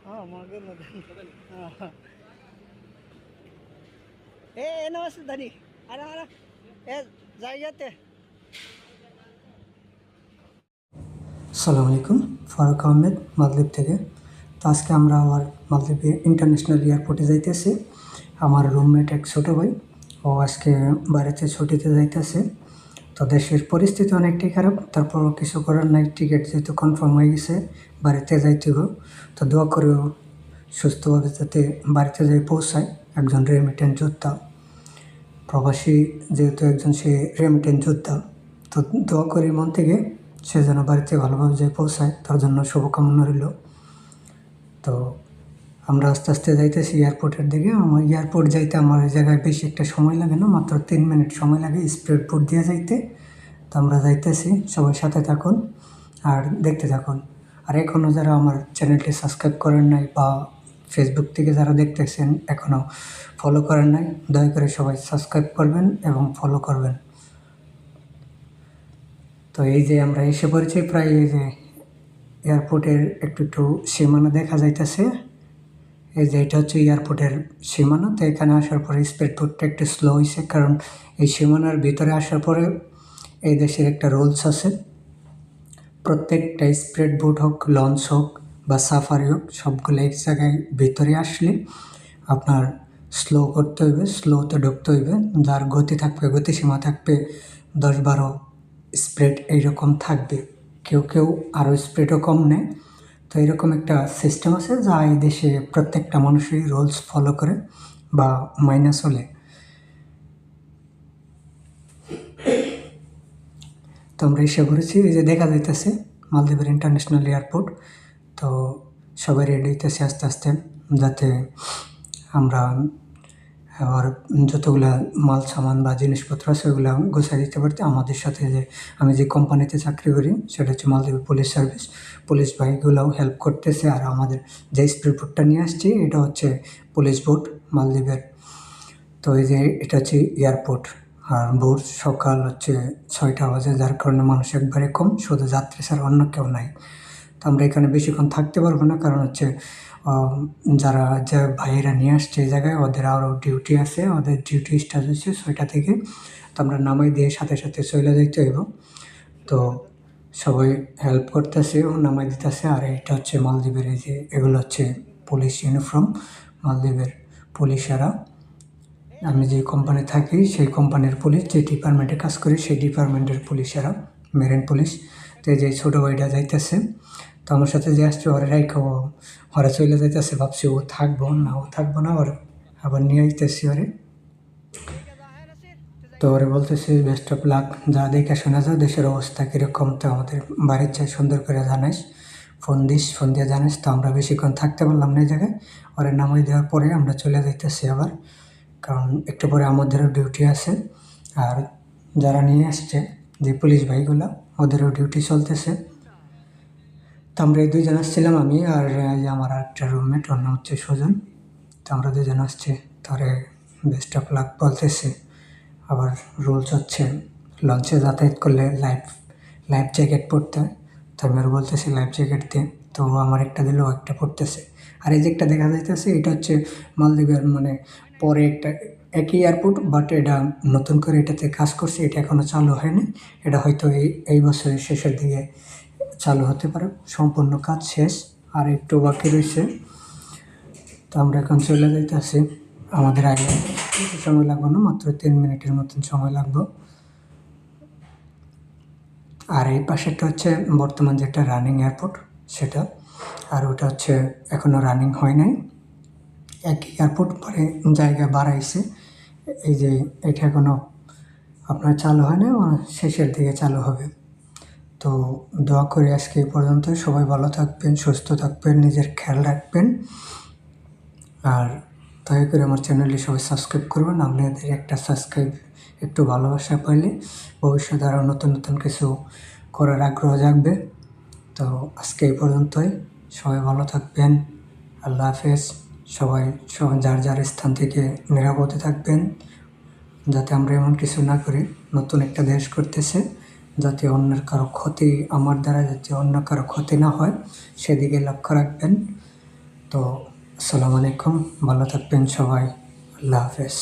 maganda din. Oo. Namaste Dani. Ano? জায়গাতে। আসসালামু আলাইকুম, ফারুক আহমেদ মালদ্বীপ থেকে। তো আজকে আমরা আবার মালদ্বীপ ইন্টারন্যাশনাল এয়ারপোর্টে যাইতেছি। আমার রুমমেট এক ছোটো ভাই, ও আজকে বাড়িতে ছুটিতে যাইতেছে। তো দেশের পরিস্থিতি অনেকটাই খারাপ, তারপরও কিছু করার নাই, টিকিট যেহেতু কনফার্ম হয়ে গেছে বাড়িতে যাইতে হবে। তো দোয়া করেও সুস্থভাবে যাতে বাড়িতে যাই পৌঁছায়। একজন রেমিটেন্স যোদ্ধা, প্রবাসী যেহেতু একজন সে রেমিটেন্স যোদ্ধা, তো দোয়া করি মন থেকে সে যেন বাড়িতে ভালোভাবে যেয়ে পৌঁছায়, তার জন্য শুভকামনা রইল। তো আমরা আস্তে আস্তে যাইতেছি এয়ারপোর্টের দিকে। আমার এয়ারপোর্ট যাইতে আমার এই জায়গায় বেশি একটা সময় লাগে না, মাত্র 3 মিনিট সময় লাগে স্পিড বোট দিয়ে যাইতে। তো আমরা যাইতেছি, সবাই সাথে থাকুন আর দেখতে থাকুন। আর এখনও যারা আমার চ্যানেলটি সাবস্ক্রাইব করেন নাই বা ফেসবুক থেকে যারা দেখতেছেন এখনও ফলো করেন নাই, দয়া করে সবাই সাবস্ক্রাইব করবেন এবং ফলো করবেন। তো এই যে আমরা এসে পড়েছি প্রায়, এই যে এয়ারপোর্টের একটু সীমানা দেখা যাইতেছে। এই যে এটা হচ্ছে এয়ারপোর্টের সীমানা। তো এখানে আসার পরে স্পিড বোটটা একটু স্লো হয়েছে, কারণ এই সীমানার ভিতরে আসার পরে এই দেশের একটা রুলস আছে, প্রত্যেকটা স্পিড বোট হোক, লঞ্চ হোক বা সাফারি হোক, সবগুলো এক জায়গায় ভিতরে আসলে আপনার স্লো করতে হইবে, স্লোতে ঢুকতে হইবে। যার গতি থাকবে, গতিসীমা থাকবে 10-12 স্পিড এইরকম থাকবে। কেউ আরও স্পিডও কম নেয়। তো এরকম একটা সিস্টেম আছে যা এই দেশে প্রত্যেকটা মানুষই রুলস ফলো করে বা মাইনে চলে। তো আমরা এসে পড়েছি, এই যে দেখা যাইতেছে মালদ্বীপের ইন্টারন্যাশনাল এয়ারপোর্ট। তো সবাই রেডি হইতেছে আস্তে আস্তে, যাতে আমরা আর যতগুলা মাল সামান বা জিনিসপত্র আছে ওগুলো গুছাই দিতে পারতে। আমাদের সাথে যে আমি যে কোম্পানিতে চাকরি করি সেটা হচ্ছে মালদ্বীপ পুলিশ সার্ভিস, পুলিশ ভাইগুলোও হেল্প করতেছে। আর আমাদের যে স্পিড বোটটা নিয়ে আসছি এটা হচ্ছে পুলিশ বোট মালদ্বীপের। তো এই যে এটা হচ্ছে এয়ারপোর্ট, আর ভোর সকাল হচ্ছে 6টা বাজে, যার কারণে মানুষ একবারে কম, শুধু যাত্রী ছাড়া অন্য কেউ নাই। তো আমরা এখানে বেশিক্ষণ থাকতে পারবো না, কারণ হচ্ছে যারা যে ভাইয়েরা নিয়ে আসছে এই জায়গায় ওদের আরও ডিউটি আছে, ওদের ডিউটি স্টার্ট হচ্ছে 6টা থেকে। তো আমরা নামাই দিয়ে সাথে সাথে চলে যাইতে হইব। তো সবাই হেল্প করতেছে ও নামাই দিতেছে। আর এটা হচ্ছে মালদ্বীপের, এই যে এগুলো হচ্ছে পুলিশ ইউনিফর্ম, মালদ্বীপের পুলিশেরা। আমি যে কোম্পানি থাকি সেই কোম্পানির পুলিশ, যে ডিপার্টমেন্টে কাজ করি সেই ডিপার্টমেন্টের পুলিশেরা, মেরিন পুলিশ। তো এই যে ছোটো ভাইটা যাইতেছে, তো আমার সাথে যে আসছে ওরা রাইখা ওরা চলে যাইতেছে, ভাবছি ও থাকবো না, ওর আবার নিয়ে আইতেছি ওরে। তো ওরে বলতেছি বেস্ট অফ লাক, যা দেখে শোনা যায় দেশের অবস্থা কীরকম, তো আমাদের বাড়ির চাই সুন্দর করে জানাইস, ফোন দিয়ে জানাইস। তো আমরা বেশিক্ষণ থাকতে পারলাম না এই জায়গায়। ওরে নামাই দেওয়ার পরে আমরা চলে যাইতেছি আবার, কারণ একটু পরে আমাদেরও ডিউটি আছে। আর যারা নিয়ে আসছে যে পুলিশ ভাইগুলো, ওদেরও ডিউটি চলতেছে। তো আমরা এই 2জন আসছিলাম, আমি আর আমার একটা রুমমেট, ওর নাম হচ্ছে সুজন। তো আমরা 2জন আসছি, তারে বেস্ট অফ লাক বলতেছে। আবার রুলস হচ্ছে লঞ্চে যাতায়াত করলে লাইফ জ্যাকেট পরতে হয়। তো আমি আর বলতেছি লাইফ জ্যাকেট দিয়ে, তো আমার একটা দিলেও একটা পড়তেছে। আর এই যে একটা দেখা যাইতেছে এটা হচ্ছে মালদ্বীপের, মানে পরে একটা একই এয়ারপোর্ট, বাট এটা নতুন করে এটাতে কাজ করছে, এটা এখনও চালু হয়নি। এটা হয়তো এই বছরের শেষের দিকে চালু হতে পারে, সম্পূর্ণ কাজ শেষ, আর একটু বাকি রয়েছে। তো আমরা এখন চলে যাইতেছি। আমাদের আগে বেশি সময় লাগবে না, মাত্র 3 মিনিটের মতন সময় লাগবে। আর এই পাশেরটা হচ্ছে বর্তমান যেটা রানিং এয়ারপোর্ট সেটা, আর ওটা হচ্ছে এখনও রানিং হয় নাই। একই এয়ারপোর্ট পরে জায়গা বাড়াইছে। এই যে এটা এখনও আপনার চালু হয় না, শেষের দিকে চালু হবে। তো দোয়া করি আজকে এই পর্যন্ত, সবাই ভালো থাকবেন, সুস্থ থাকবেন, নিজের খেয়াল রাখবেন। আর দয়া করে আমার চ্যানেলটি সবাই সাবস্ক্রাইব করবেন। আপনাদের একটা সাবস্ক্রাইব, একটু ভালোবাসা পাইলে ভবিষ্যতে আরও নতুন নতুন কিছু করার আগ্রহ জাগবে। তো আজকে এই পর্যন্তই, সবাই ভালো থাকবেন, আল্লাহ হাফেজ। সবাই যার যার স্থান থেকে নিরাপদে থাকবেন, যাতে আমরা এমন কিছু না করি। নতুন একটা দেশ করতেছে, যাতে অন্যের কারো ক্ষতি, আমার দ্বারা যাতে অন্য কারো ক্ষতি না হয় সেদিকে লক্ষ্য রাখবেন। তো আসসালামু আলাইকুম, ভালো থাকবেন সবাই, আল্লাহ হাফেজ।